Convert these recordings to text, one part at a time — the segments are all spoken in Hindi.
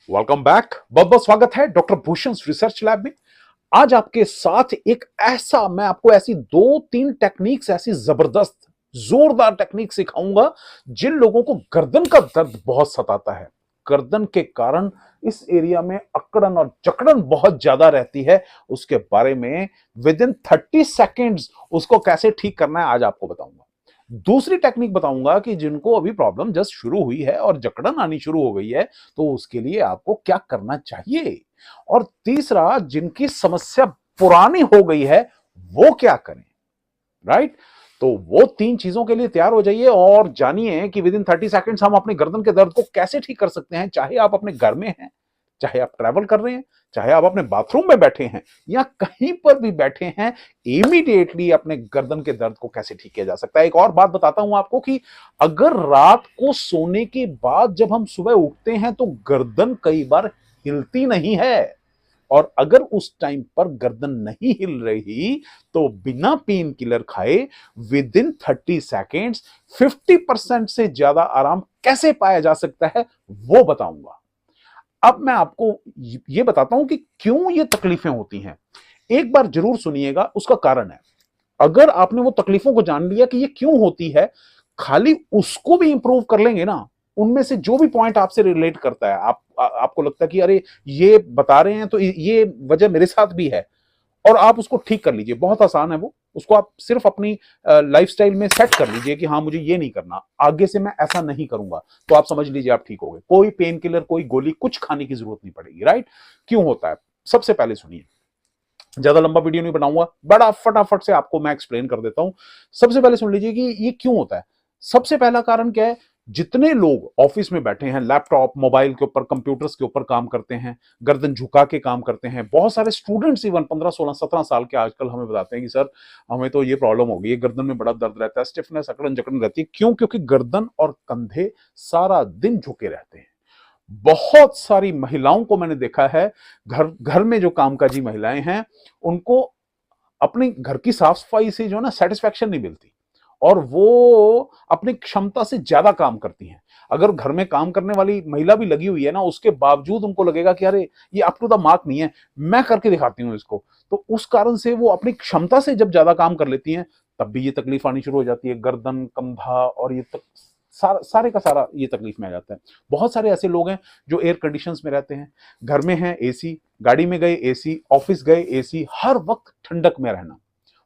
Welcome back. बहुत बहुत स्वागत है डॉक्टर भूषण रिसर्च लैब में। आज आपके साथ एक ऐसा मैं आपको ऐसी दो तीन टेक्निक्स, ऐसी जबरदस्त जोरदार टेक्निक सिखाऊंगा जिन लोगों को गर्दन का दर्द बहुत सताता है। गर्दन के कारण इस एरिया में अकड़न और जकड़न बहुत ज्यादा रहती है, उसके बारे में विद इन 30 सेकेंड्स उसको कैसे ठीक करना है आज आपको बताऊंगा। दूसरी टेक्निक बताऊंगा कि जिनको अभी प्रॉब्लम जस्ट शुरू हुई है और जकड़न आनी शुरू हो गई है तो उसके लिए आपको क्या करना चाहिए। और तीसरा, जिनकी समस्या पुरानी हो गई है वो क्या करें। राइट। तो वो तीन चीजों के लिए तैयार हो जाइए और जानिए कि विद इन 30 सेकेंड्स हम अपने गर्दन के दर्द को कैसे ठीक कर सकते हैं। चाहे आप अपने घर में हैं, चाहे आप ट्रैवल कर रहे हैं, चाहे आप अपने बाथरूम में बैठे हैं या कहीं पर भी बैठे हैं, इमीडिएटली अपने गर्दन के दर्द को कैसे ठीक किया जा सकता है। एक और बात बताता हूं आपको कि अगर रात को सोने के बाद जब हम सुबह उठते हैं तो गर्दन कई बार हिलती नहीं है, और अगर उस टाइम पर गर्दन नहीं हिल रही तो बिना पेन किलर खाए विद इन 30 सेकेंड्स 50% से ज्यादा आराम कैसे पाया जा सकता है वो बताऊंगा। अब मैं आपको ये बताता हूं कि क्यों ये तकलीफें होती हैं। एक बार जरूर सुनिएगा, उसका कारण है। अगर आपने वो तकलीफों को जान लिया कि ये क्यों होती है, खाली उसको भी इंप्रूव कर लेंगे ना, उनमें से जो भी पॉइंट आपसे रिलेट करता है, आपको लगता है कि अरे ये बता रहे हैं तो ये वजह मेरे साथ भी है, और आप उसको ठीक कर लीजिए। बहुत आसान है वो, उसको आप सिर्फ अपनी लाइफस्टाइल में सेट कर लीजिए कि हाँ मुझे ये नहीं करना, आगे से मैं ऐसा नहीं करूंगा, तो आप समझ लीजिए आप ठीक हो गए। कोई पेन किलर, कोई गोली, कुछ खाने की जरूरत नहीं पड़ेगी। राइट। क्यों होता है, सबसे पहले सुनिए। ज्यादा लंबा वीडियो नहीं बनाऊंगा, बड़ा फटाफट से आपको मैं एक्सप्लेन कर देता हूं। सबसे पहले सुन लीजिए कि ये क्यों होता है। सबसे पहला कारण क्या है, जितने लोग ऑफिस में बैठे हैं, लैपटॉप, मोबाइल के ऊपर, कंप्यूटर्स के ऊपर काम करते हैं, गर्दन झुका के काम करते हैं, बहुत सारे स्टूडेंट्स इवन 15 16 17 साल के आजकल हमें बताते हैं कि सर हमें तो ये प्रॉब्लम हो गई है, गर्दन में बड़ा दर्द रहता है, स्टिफनेस, अकड़न जकड़न रहती है। क्यों? क्योंकि गर्दन और कंधे सारा दिन झुके रहते हैं। बहुत सारी महिलाओं को मैंने देखा है, घर घर में जो कामकाजी महिलाएं हैं, उनको अपने घर की साफ सफाई से जो ना सेटिस्फेक्शन नहीं मिलती, और वो अपनी क्षमता से ज्यादा काम करती हैं। अगर घर में काम करने वाली महिला भी लगी हुई है ना, उसके बावजूद उनको लगेगा कि अरे ये अप टू द मार्क नहीं है, मैं करके दिखाती हूँ इसको। तो उस कारण से वो अपनी क्षमता से जब ज्यादा काम कर लेती हैं, तब भी ये तकलीफ आनी शुरू हो जाती है, गर्दन, कंधा, और ये सारे का सारा ये तकलीफ में आ जाता है। बहुत सारे ऐसे लोग हैं जो एयर कंडीशंस में रहते हैं, घर में है एसी, गाड़ी में गए एसी, ऑफिस गए एसी, हर वक्त ठंडक में रहना।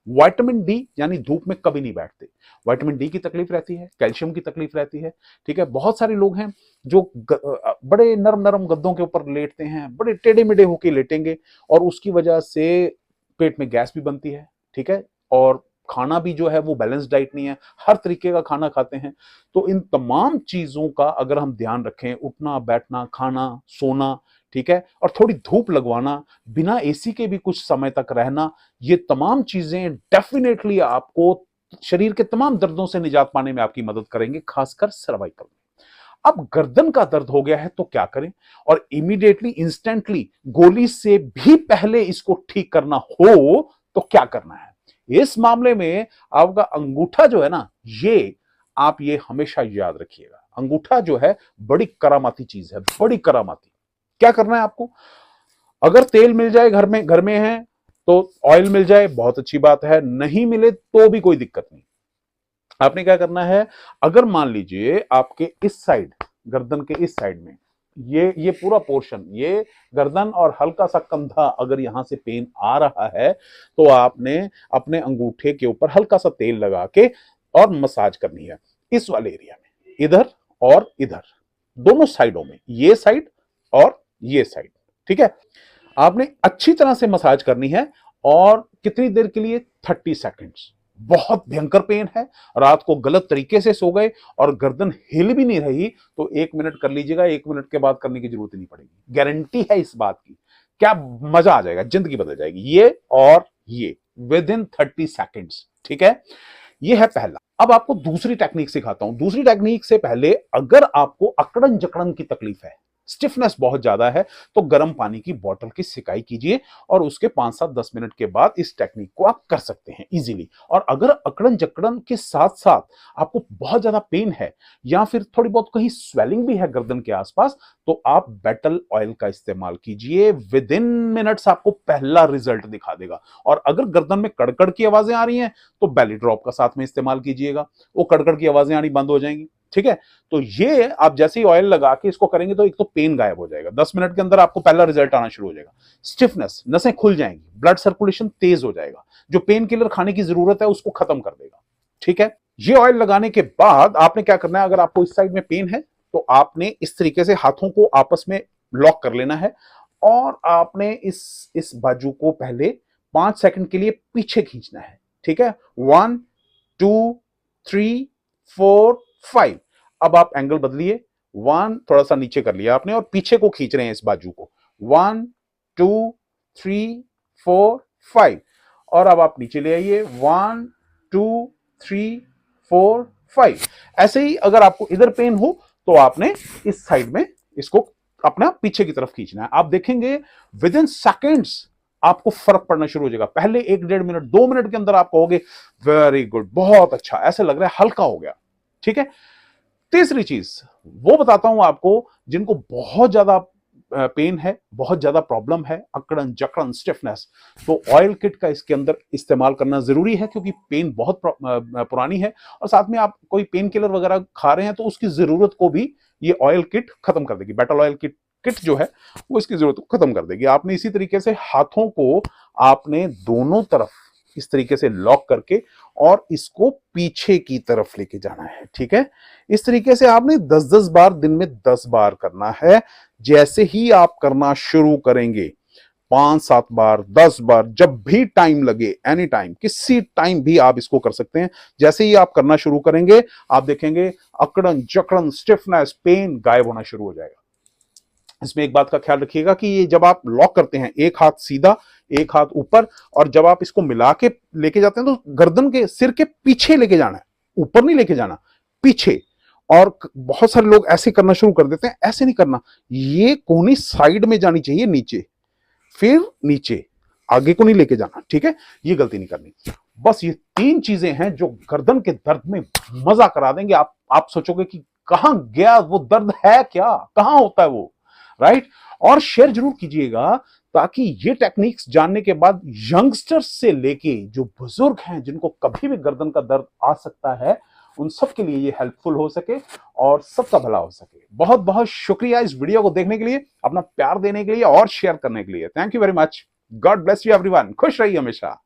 विटामिन डी यानी धूप में कभी नहीं बैठते, विटामिन डी की तकलीफ रहती है, कैल्शियम की तकलीफ रहती है। ठीक है। बहुत सारे लोग हैं जो बड़े नरम नरम गद्दों के ऊपर लेटते हैं, बड़े टेढ़े मेढ़े होके लेटेंगे, और उसकी वजह से पेट में गैस भी बनती है। ठीक है। और खाना भी जो है वो बैलेंस डाइट नहीं है, हर तरीके का खाना खाते हैं। तो इन तमाम चीजों का अगर हम ध्यान रखें, उठना बैठना, खाना, सोना, ठीक है, और थोड़ी धूप लगवाना, बिना एसी के भी कुछ समय तक रहना, ये तमाम चीजें डेफिनेटली आपको शरीर के तमाम दर्दों से निजात पाने में आपकी मदद करेंगे, खासकर सर्वाइकल में। अब गर्दन का दर्द हो गया है तो क्या करें, और इमीडिएटली इंस्टेंटली गोली से भी पहले इसको ठीक करना हो तो क्या करना है। इस मामले में आपका अंगूठा जो है ना, ये आप ये हमेशा याद रखिएगा, अंगूठा जो है बड़ी करामाती चीज है, बड़ी करामाती। क्या करना है आपको, अगर तेल मिल जाए घर में है तो ऑयल मिल जाए, बहुत अच्छी बात है, नहीं मिले तो भी कोई दिक्कत नहीं। आपने क्या करना है, अगर मान लीजिए आपके इस साइड, गर्दन के इस साइड में ये पूरा पोर्शन, ये गर्दन और हल्का सा कंधा, अगर यहां से पेन आ रहा है तो आपने अपने अंगूठे के ऊपर हल्का सा तेल लगा के और मसाज करनी है इस वाले एरिया में, इधर और इधर, दोनों साइडों में, ये साइड और ये साइड। ठीक है। आपने अच्छी तरह से मसाज करनी है, और कितनी देर के लिए, 30 सेकेंड्स। बहुत भयंकर पेन है, रात को गलत तरीके से सो गए और गर्दन हिल भी नहीं रही तो 1 मिनट कर लीजिएगा, 1 मिनट के बाद करने की जरूरत ही नहीं पड़ेगी, गारंटी है इस बात की। क्या मजा आ जाएगा, जिंदगी बदल जाएगी। ये और ये विद इन 30 सेकेंड्स। ठीक है। ये है पहला। अब आपको दूसरी टेक्निक सिखाता हूं। दूसरी टेक्निक से पहले, अगर आपको अकड़न जकड़न की तकलीफ है, स्टिफनेस बहुत ज्यादा है, तो गर्म पानी की बोतल की सिकाई कीजिए और उसके 5-7-10 मिनट के बाद इस टेक्निक को आप कर सकते हैं इजीली। और अगर अकड़न जकड़न के साथ साथ आपको बहुत ज्यादा पेन है या फिर थोड़ी बहुत कहीं स्वेलिंग भी है गर्दन के आसपास, तो आप बेटल ऑयल का इस्तेमाल कीजिए। विद इन मिनट्स आपको पहला रिजल्ट दिखा देगा। और अगर गर्दन में कड़कड़ की आवाजें आ रही हैं तो बेली ड्रॉप का साथ में इस्तेमाल कीजिएगा, वो कड़कड़ की आवाजें आनी बंद हो जाएंगी। ठीक है, तो ये आप जैसे ही ऑयल लगा के इसको करेंगे तो एक तो पेन गायब हो जाएगा, 10 मिनट के अंदर आपको पहला रिजल्ट आना शुरू हो जाएगा। स्टिफनेस, नसें खुल जाएंगी, ब्लड सर्कुलेशन तेज हो जाएगा, जो पेन किलर खाने की जरूरत है उसको खत्म कर देगा। ठीक है, ये ऑयल लगाने के बाद आपने क्या करना है, अगर आपको इस साइड में पेन है तो आपने इस तरीके से हाथों को आपस में लॉक कर लेना है और आपने इस बाजू को पहले 5 सेकंड के लिए पीछे खींचना है। ठीक है, 1 2 3 4 5। अब आप एंगल बदलिए, 1 थोड़ा सा नीचे कर लिया आपने और पीछे को खींच रहे हैं इस बाजू को, 1 2 3 4 5। और अब आप नीचे ले आइए, 1 2 3 4 5। ऐसे ही अगर आपको इधर पेन हो तो आपने इस साइड में इसको अपना पीछे की तरफ खींचना है। आप देखेंगे विद इन सेकेंड्स आपको फर्क पड़ना शुरू हो जाएगा। पहले 1-1.5 मिनट 2 मिनट के अंदर आप कहोगे वेरी गुड, बहुत अच्छा, ऐसे लग रहा है हल्का हो गया। ठीक है, तीसरी चीज वो बताता हूं आपको जिनको बहुत ज्यादा पेन है, बहुत ज्यादा प्रॉब्लम है, अकड़न जकड़न स्टिफनेस, तो ऑयल किट का इसके अंदर इस्तेमाल करना जरूरी है क्योंकि पेन बहुत पुरानी है और साथ में आप कोई पेन किलर वगैरह खा रहे हैं तो उसकी जरूरत को भी ये ऑयल किट खत्म कर देगी। बेटल ऑयल किट जो है वो इसकी जरूरत को खत्म कर देगी। आपने इसी तरीके से हाथों को आपने दोनों तरफ इस तरीके से लॉक करके और इसको पीछे की तरफ लेके जाना है। ठीक है, इस तरीके से आपने 10-10 बार, दिन में 10 बार करना है। जैसे ही आप करना शुरू करेंगे 5-7 बार 10 बार, जब भी टाइम लगे, एनी टाइम, किसी टाइम भी आप इसको कर सकते हैं। जैसे ही आप करना शुरू करेंगे आप देखेंगे अकड़न जकड़न स्टिफनेस पेन गायब होना शुरू हो जाएगा। इसमें एक बात का ख्याल रखिएगा कि ये जब आप लॉक करते हैं, एक हाथ सीधा एक हाथ ऊपर, और जब आप इसको मिला के लेके जाते हैं तो गर्दन के सिर के पीछे लेके जाना है, ऊपर नहीं लेके जाना, पीछे। और बहुत सारे लोग ऐसे करना शुरू कर देते हैं, ऐसे नहीं करना, ये कोनी साइड में जानी चाहिए, नीचे फिर नीचे, आगे को नहीं लेके जाना। ठीक है, ये गलती नहीं करनी। बस ये 3 चीजें हैं जो गर्दन के दर्द में मजा करा देंगे। आप सोचोगे कि कहां गया वो दर्द, है क्या, कहां होता है वो, राइट। और शेयर जरूर कीजिएगा ताकि ये टेक्निक्स जानने के बाद यंगस्टर्स से लेके जो बुजुर्ग हैं जिनको कभी भी गर्दन का दर्द आ सकता है, उन सब के लिए ये हेल्पफुल हो सके और सबका भला हो सके। बहुत बहुत शुक्रिया इस वीडियो को देखने के लिए, अपना प्यार देने के लिए और शेयर करने के लिए। Thank you very much. God bless you everyone. खुश रहिए हमेशा।